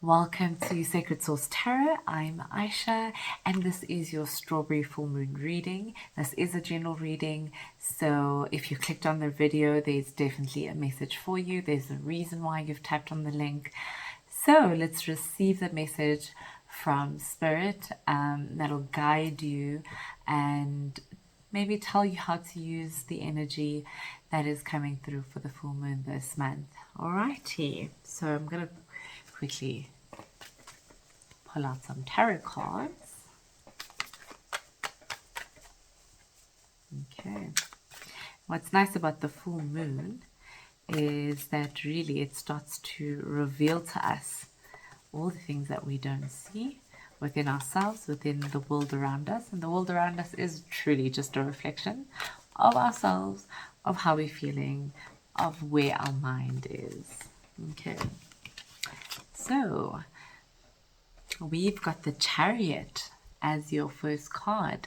Welcome to Sacred Source Tarot. I'm Aisha, and this is your Strawberry Full Moon reading. This is a general reading, so if you clicked on the video, there's definitely a message for you. There's a reason why you've tapped on the link. So let's receive the message from Spirit that'll guide you and maybe tell you how to use the energy that is coming through for the full moon this month. Alrighty, so I'm going to quickly pull out some tarot cards. Okay. What's nice about the full moon is that really it starts to reveal to us all the things that we don't see within ourselves, within the world around us. And the world around us is truly just a reflection of ourselves, of how we're feeling, of where our mind is. Okay. So, we've got the Chariot as your first card.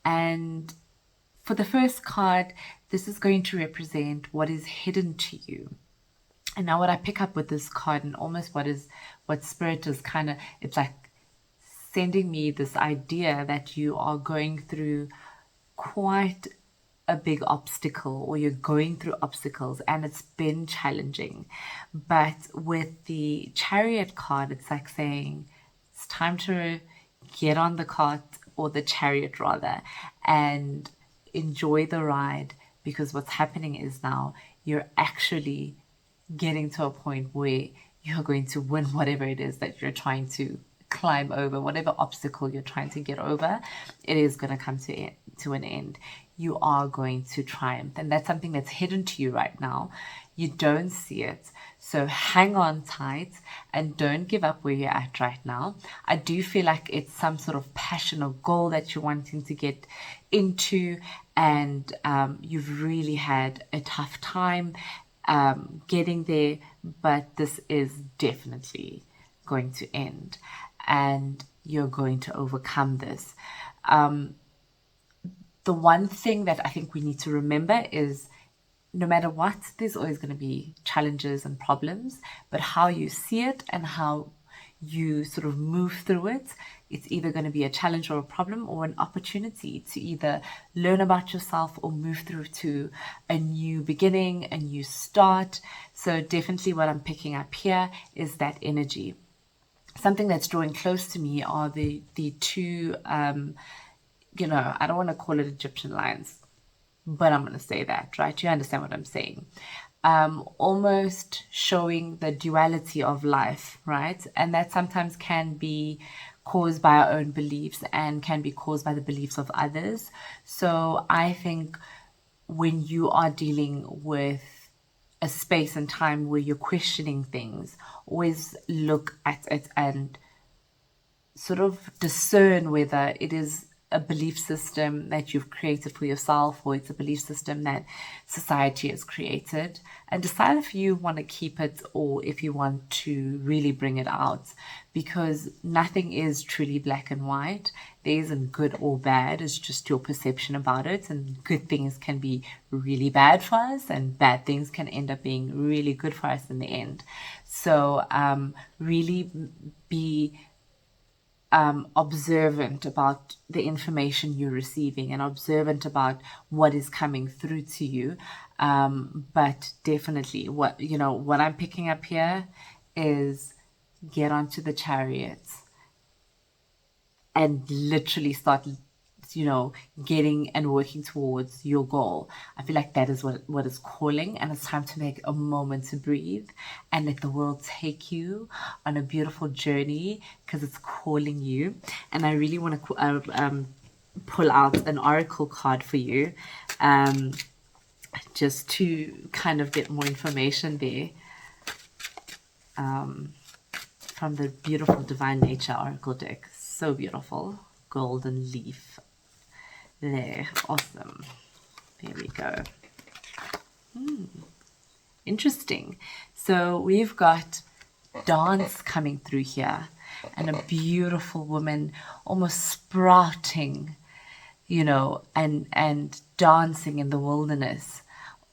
And for the first card, this is going to represent what is hidden to you. And now what I pick up with this card and almost what Spirit is kind of, it's like sending me this idea that you are going through quite a big obstacle, or you're going through obstacles and it's been challenging. But with the Chariot card, it's like saying it's time to get on the cart, or the chariot rather, and enjoy the ride, because what's happening is now you're actually getting to a point where you're going to win whatever it is that you're trying to climb over, whatever obstacle you're trying to get over. It is going to come to an end. You are going to triumph, and that's something that's hidden to you right now. You don't see it, so hang on tight and don't give up where you're at right now. I do feel like it's some sort of passion or goal that you're wanting to get into, and you've really had a tough time getting there, but this is definitely going to end, and you're going to overcome this. The one thing that I think we need to remember is no matter what, there's always going to be challenges and problems, but how you see it and how you sort of move through it, it's either going to be a challenge or a problem, or an opportunity to either learn about yourself or move through to a new beginning, a new start. So definitely what I'm picking up here is that energy. Something that's drawing close to me are the two I don't want to call it Egyptian lions, but I'm going to say that, right? You understand what I'm saying? Almost showing the duality of life, right? And that sometimes can be caused by our own beliefs and can be caused by the beliefs of others. So I think when you are dealing with a space and time where you're questioning things, always look at it and sort of discern whether it is a belief system that you've created for yourself, or it's a belief system that society has created, and decide if you want to keep it or if you want to really bring it out, because nothing is truly black and white. There isn't good or bad. It's just your perception about it, and good things can be really bad for us, and bad things can end up being really good for us in the end. So really be observant about the information you're receiving, and observant about what is coming through to you. But definitely what I'm picking up here is get onto the Chariot and literally start getting and working towards your goal. I feel like that is what is calling, and it's time to make a moment to breathe and let the world take you on a beautiful journey, because it's calling you. And I really want to pull out an oracle card for you, just to kind of get more information there, from the beautiful Divine Nature oracle deck. So beautiful. Golden leaf there. Awesome. There we go. Interesting. So we've got dance coming through here, and a beautiful woman almost sprouting, and dancing in the wilderness,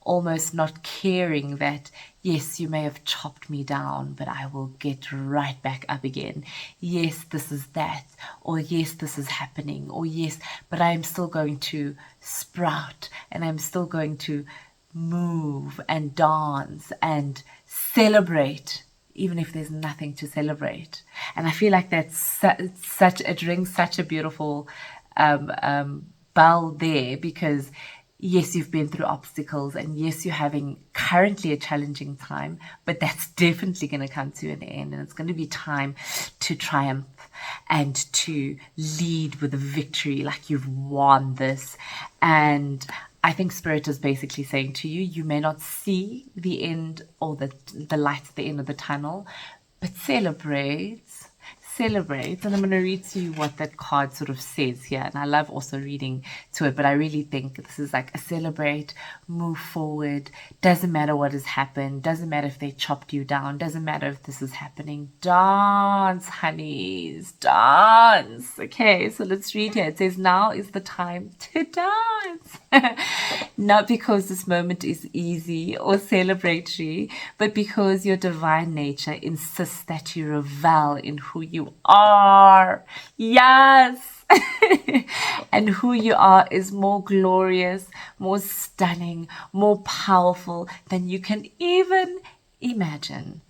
almost not caring that Yes, you may have chopped me down, but I will get right back up again. Yes, this is that, or yes, this is happening, or yes, but I am still going to sprout, and I'm still going to move and dance and celebrate, even if there's nothing to celebrate. And I feel like that's such, it rings such a beautiful bell there, because yes, you've been through obstacles, and yes, you're having currently a challenging time, but that's definitely going to come to an end, and it's going to be time to triumph and to lead with a victory, like you've won this. And I think Spirit is basically saying to you, you may not see the end or the light at the end of the tunnel, but celebrate. Celebrate. And I'm going to read to you what that card sort of says here. And I love also reading to it, but I really think this is like a celebrate, move forward. Doesn't matter what has happened. Doesn't matter if they chopped you down. Doesn't matter if this is happening. Dance, honeys. Dance. Okay, so let's read here. It says, now is the time to dance. Not because this moment is easy or celebratory, but because your divine nature insists that you revel in who you are. Yes. And who you are is more glorious, more stunning, more powerful than you can even imagine.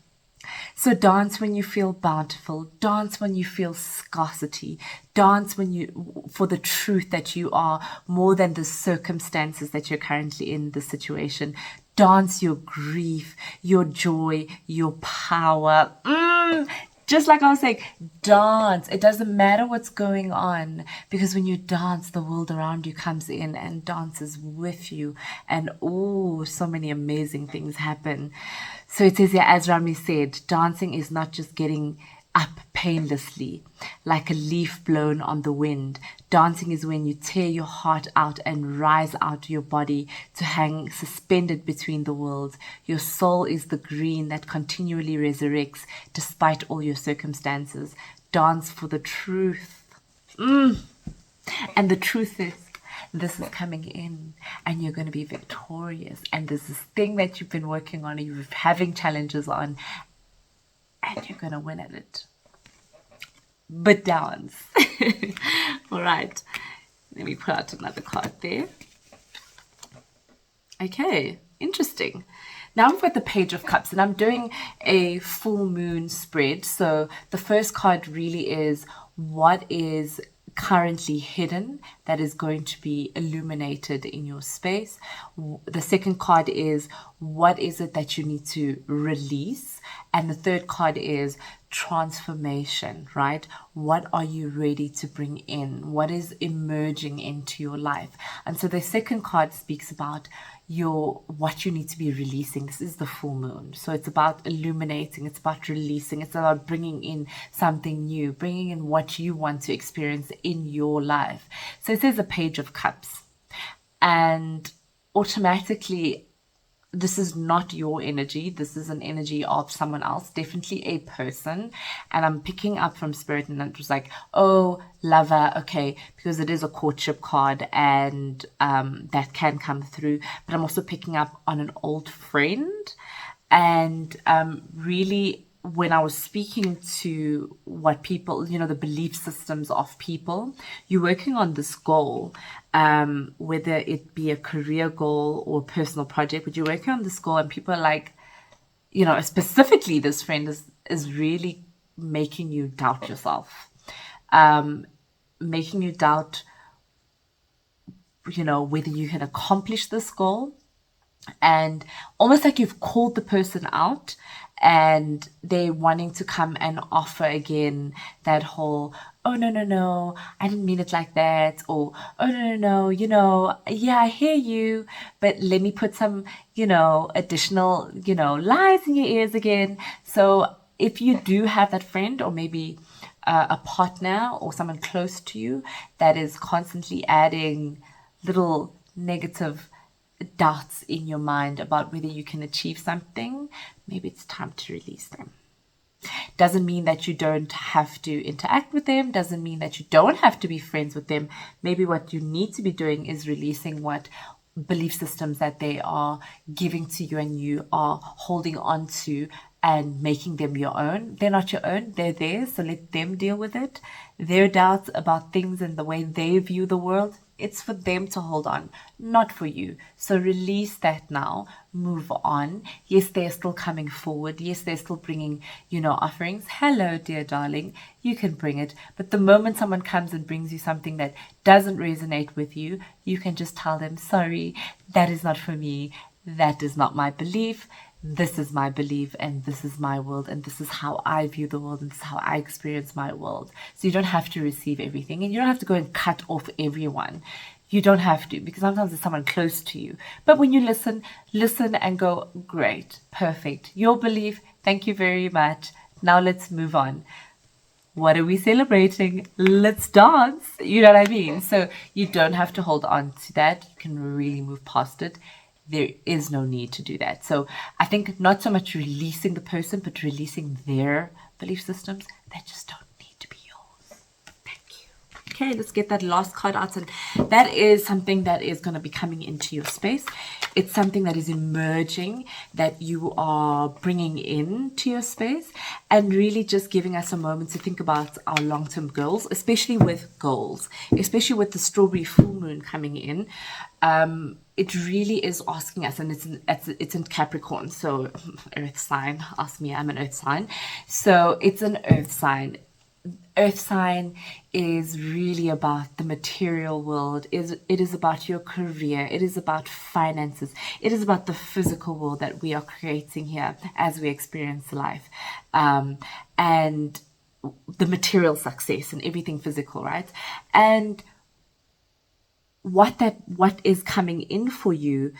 So dance when you feel bountiful, dance when you feel scarcity, dance when you, for the truth that you are more than the circumstances that you're currently in, the situation. Dance your grief, your joy, your power. Just like I was saying, dance. It doesn't matter what's going on, because when you dance, the world around you comes in and dances with you. And oh, so many amazing things happen. So it says here, as Rami said, dancing is not just getting up painlessly, like a leaf blown on the wind. Dancing is when you tear your heart out and rise out of your body to hang suspended between the worlds. Your soul is the green that continually resurrects despite all your circumstances. Dance for the truth. And the truth is, this is coming in and you're going to be victorious. And there's this thing that you've been working on and you're having challenges on, and you're going to win at it. But dance. All right. Let me put out another card there. Okay. Interesting. Now we've got the Page of Cups, and I'm doing a full moon spread. So the first card really is what is currently hidden that is going to be illuminated in your space. The second card is what is it that you need to release, and the third card is transformation, right? What are you ready to bring in? What is emerging into your life? And so the second card speaks about what you need to be releasing. This is the full moon, so it's about illuminating, it's about releasing, it's about bringing in something new, bringing in what you want to experience in your life. So it says the Page of Cups, and automatically this is not your energy. This is an energy of someone else, definitely a person. And I'm picking up from Spirit, and it was like, oh, lover, okay, because it is a courtship card, and that can come through. But I'm also picking up on an old friend. And really, when I was speaking to what people, the belief systems of people, you're working on this goal, whether it be a career goal or personal project, but you're working on this goal, and people are like, specifically this friend is really making you doubt yourself, making you doubt, whether you can accomplish this goal. And almost like you've called the person out, and they're wanting to come and offer again that whole, oh, no, I didn't mean it like that. Or, oh, no, yeah, I hear you, but let me put some, additional, lies in your ears again. So if you do have that friend, or maybe a partner or someone close to you that is constantly adding little negative doubts in your mind about whether you can achieve something, maybe it's time to release them. Doesn't mean that you don't have to interact with them, doesn't mean that you don't have to be friends with them. Maybe what you need to be doing is releasing what belief systems that they are giving to you and you are holding on to and making them your own. They're not your own, they're theirs, so let them deal with it. Their doubts about things and the way they view the world, it's for them to hold on, not for you. So release that now, move on. Yes, they're still coming forward. Yes, they're still bringing, offerings. Hello, dear darling, you can bring it. But the moment someone comes and brings you something that doesn't resonate with you, you can just tell them, sorry, that is not for me. That is not my belief. This is my belief and this is my world and this is how I view the world and this is how I experience my world. So you don't have to receive everything and you don't have to go and cut off everyone. You don't have to, because sometimes it's someone close to you. But when you listen and go, great, perfect. Your belief, thank you very much. Now let's move on. What are we celebrating? Let's dance. You know what I mean? So you don't have to hold on to that. You can really move past it. There is no need to do that. So I think not so much releasing the person, but releasing their belief systems that just don't need to be yours. Thank you. Okay, let's get that last card out. And that is something that is going to be coming into your space. It's something that is emerging, that you are bringing into your space, and really just giving us a moment to think about our long-term goals, especially with goals, especially with the strawberry full moon coming in. It really is asking us, and it's in Capricorn, so earth sign. Ask me, I'm an earth sign. So it's an earth sign. Earth sign is really about the material world. It is about your career. It is about finances. It is about the physical world that we are creating here as we experience life. And the material success and everything physical, right? And what is coming in for you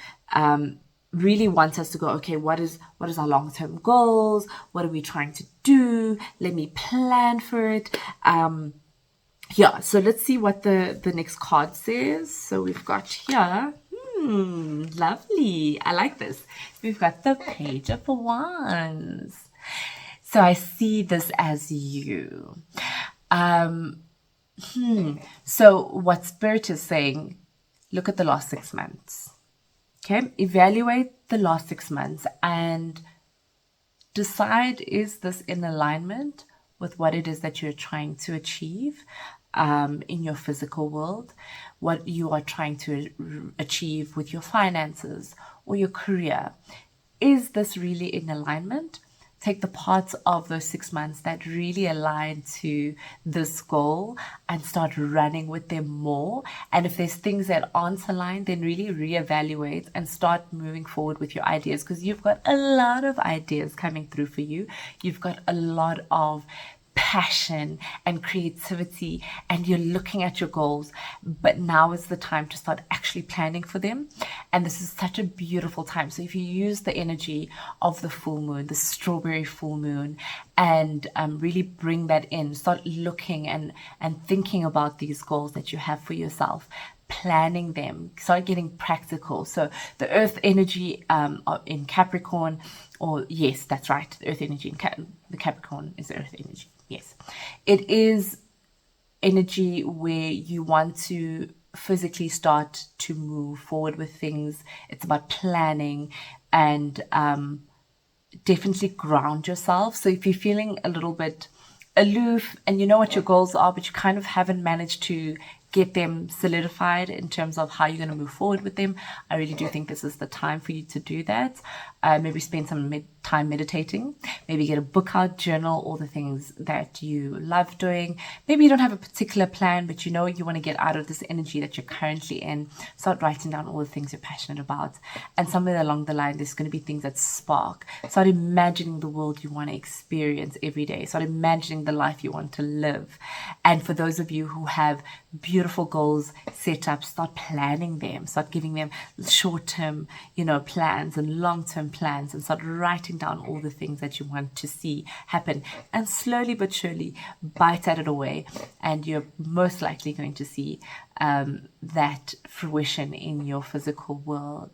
really wants us to go, okay, what is our long-term goals? What are we trying to do? Let me plan for it. So let's see what the next card says. So we've got here, lovely. I like this. We've got the Page of Wands. So I see this as you. So what Spirit is saying, look at the last 6 months. Okay, evaluate the last 6 months and decide, is this in alignment with what it is that you're trying to achieve in your physical world, what you are trying to achieve with your finances or your career? Is this really in alignment? Take the parts of those 6 months that really align to this goal and start running with them more. And if there's things that aren't aligned, then really reevaluate and start moving forward with your ideas, because you've got a lot of ideas coming through for you. You've got a lot of passion and creativity, and you're looking at your goals, but now is the time to start actually planning for them. And this is such a beautiful time. So if you use the energy of the full moon, the strawberry full moon, and really bring that in, start looking and thinking about these goals that you have for yourself, planning them, start getting practical. So the earth energy in Capricorn, or yes, that's right, the earth energy in the Capricorn is the earth energy. Yes, it is energy where you want to physically start to move forward with things. It's about planning and definitely ground yourself. So if you're feeling a little bit aloof and you know what your goals are, but you kind of haven't managed to get them solidified in terms of how you're going to move forward with them, I really do think this is the time for you to do that. Maybe spend some time meditating, maybe get a book out, journal all the things that you love doing. Maybe you don't have a particular plan, but you know you want to get out of this energy that you're currently in. Start writing down all the things you're passionate about, and somewhere along the line there's going to be things that spark. Start imagining the world you want to experience every day. Start imagining the life you want to live. And for those of you who have beautiful goals set up, start planning them. Start giving them short-term plans and long-term plans, and start writing down all the things that you want to see happen, and slowly but surely bite at it away, and you're most likely going to see that fruition in your physical world.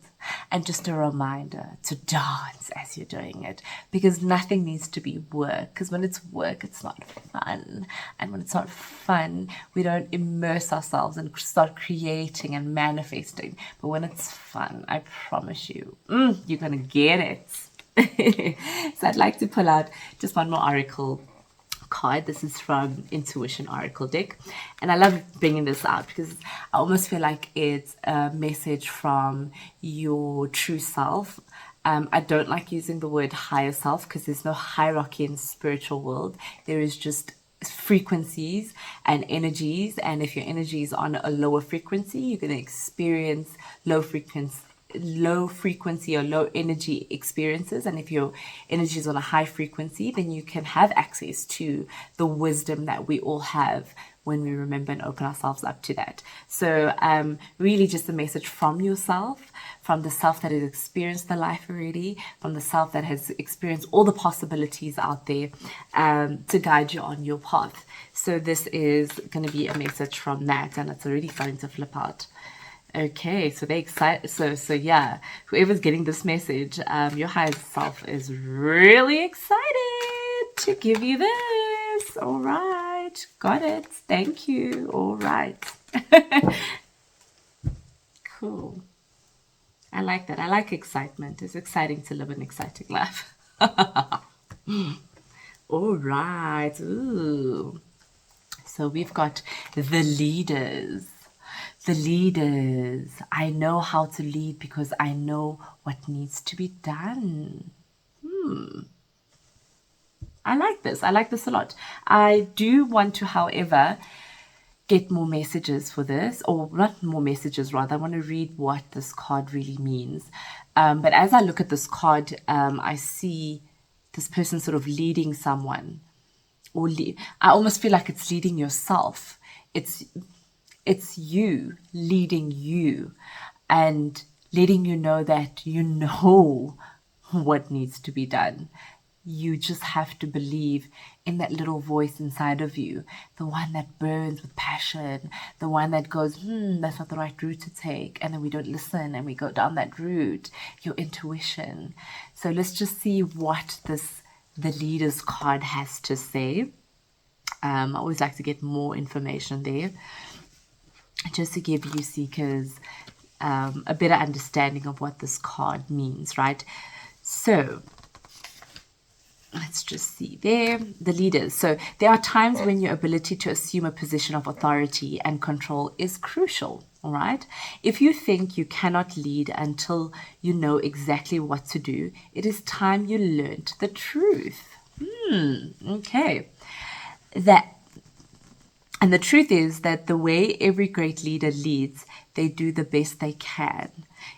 And just a reminder to dance as you're doing it, because nothing needs to be work. Because when it's work, it's not fun. And when it's not fun, we don't immerse ourselves and start creating and manifesting. But when it's fun, I promise you, you're going to get it. So I'd like to pull out just one more oracle card. This is from Intuition Oracle deck, and I love bringing this out because I almost feel like it's a message from your true self. I don't like using the word higher self because there's no hierarchy in the spiritual world. There is just frequencies and energies, and if your energy is on a lower frequency, you're going to experience low frequency or low energy experiences. And if your energy is on a high frequency, then you can have access to the wisdom that we all have when we remember and open ourselves up to that. So really just a message from yourself, from the self that has experienced the life already, from the self that has experienced all the possibilities out there, to guide you on your path. So this is going to be a message from that, and it's already starting to flip out. Okay, so they're excited. So yeah, whoever's getting this message, your higher self is really excited to give you this. All right, got it. Thank you. All right. Cool. I like that. I like excitement. It's exciting to live an exciting life. All right. Ooh. So we've got the leaders. The leaders. I know how to lead because I know what needs to be done. I like this. I like this a lot. I do want to, however, get more messages for this, or not more messages, rather. I want to read what this card really means. But as I look at this card, I see this person sort of leading someone, or I almost feel like it's leading yourself. It's you leading you and letting you know that you know what needs to be done. You just have to believe in that little voice inside of you, the one that burns with passion, the one that goes, that's not the right route to take. And then we don't listen and we go down that route, your intuition. So let's just see what the leader's card has to say. I always like to get more information there, just to give you seekers a better understanding of what this card means, right? So let's just see there, the leaders. So there are times when your ability to assume a position of authority and control is crucial, all right? If you think you cannot lead until you know exactly what to do, it is time you learned the truth. Okay. And the truth is that the way every great leader leads, they do the best they can.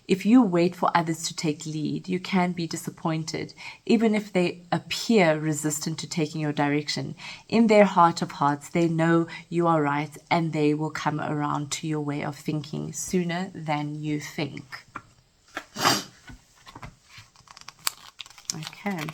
If you wait for others to take lead, you can be disappointed, even if they appear resistant to taking your direction. In their heart of hearts, they know you are right, and they will come around to your way of thinking sooner than you think. Okay.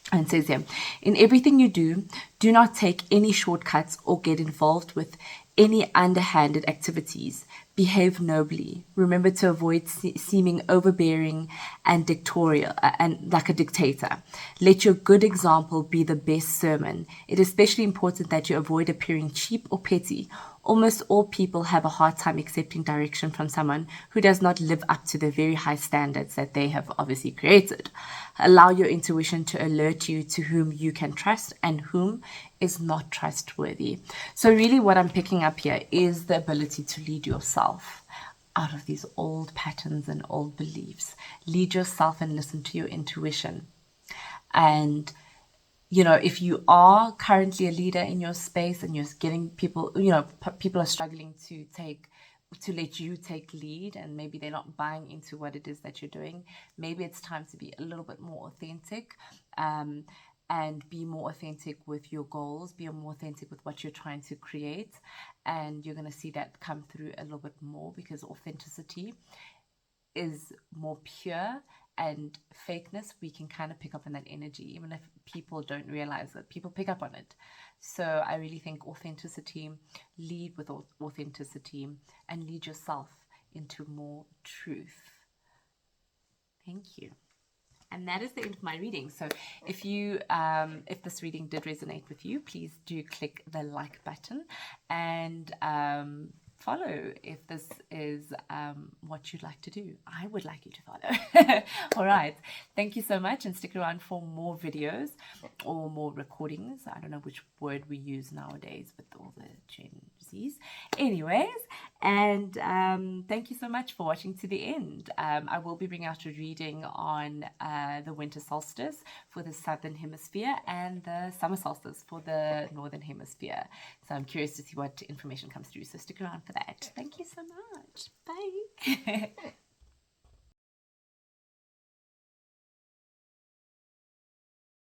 And it says here, in everything you do, do not take any shortcuts or get involved with any underhanded activities. Behave nobly. Remember to avoid seeming overbearing and dictatorial, and like a dictator. Let your good example be the best sermon. It is especially important that you avoid appearing cheap or petty. Almost all people have a hard time accepting direction from someone who does not live up to the very high standards that they have obviously created. Allow your intuition to alert you to whom you can trust and whom is not trustworthy. So really what I'm picking up here is the ability to lead yourself out of these old patterns and old beliefs. Lead yourself and listen to your intuition. And you know, if you are currently a leader in your space and you're getting people, you know, people are struggling to let you take lead, and maybe they're not buying into what it is that you're doing, maybe it's time to be a little bit more authentic, and be more authentic with your goals, be more authentic with what you're trying to create. And you're going to see that come through a little bit more, because authenticity is more pure, and fakeness, we can kind of pick up on that energy, even if people don't realize it. People pick up on it. So I really think authenticity, lead with authenticity, and lead yourself into more truth. Thank you. And that is the end of my reading. So if you, if this reading did resonate with you, please do click the like button and follow if this is what you'd like to do. I would like you to follow. All right. Thank you so much, and stick around for more videos or more recordings. I don't know which word we use nowadays with all the Gen Zs. Anyways, and thank you so much for watching to the end. I will be bringing out a reading on the winter solstice for the southern hemisphere and the summer solstice for the northern hemisphere. So I'm curious to see what information comes through. So stick around for that. Thank you so much. Bye.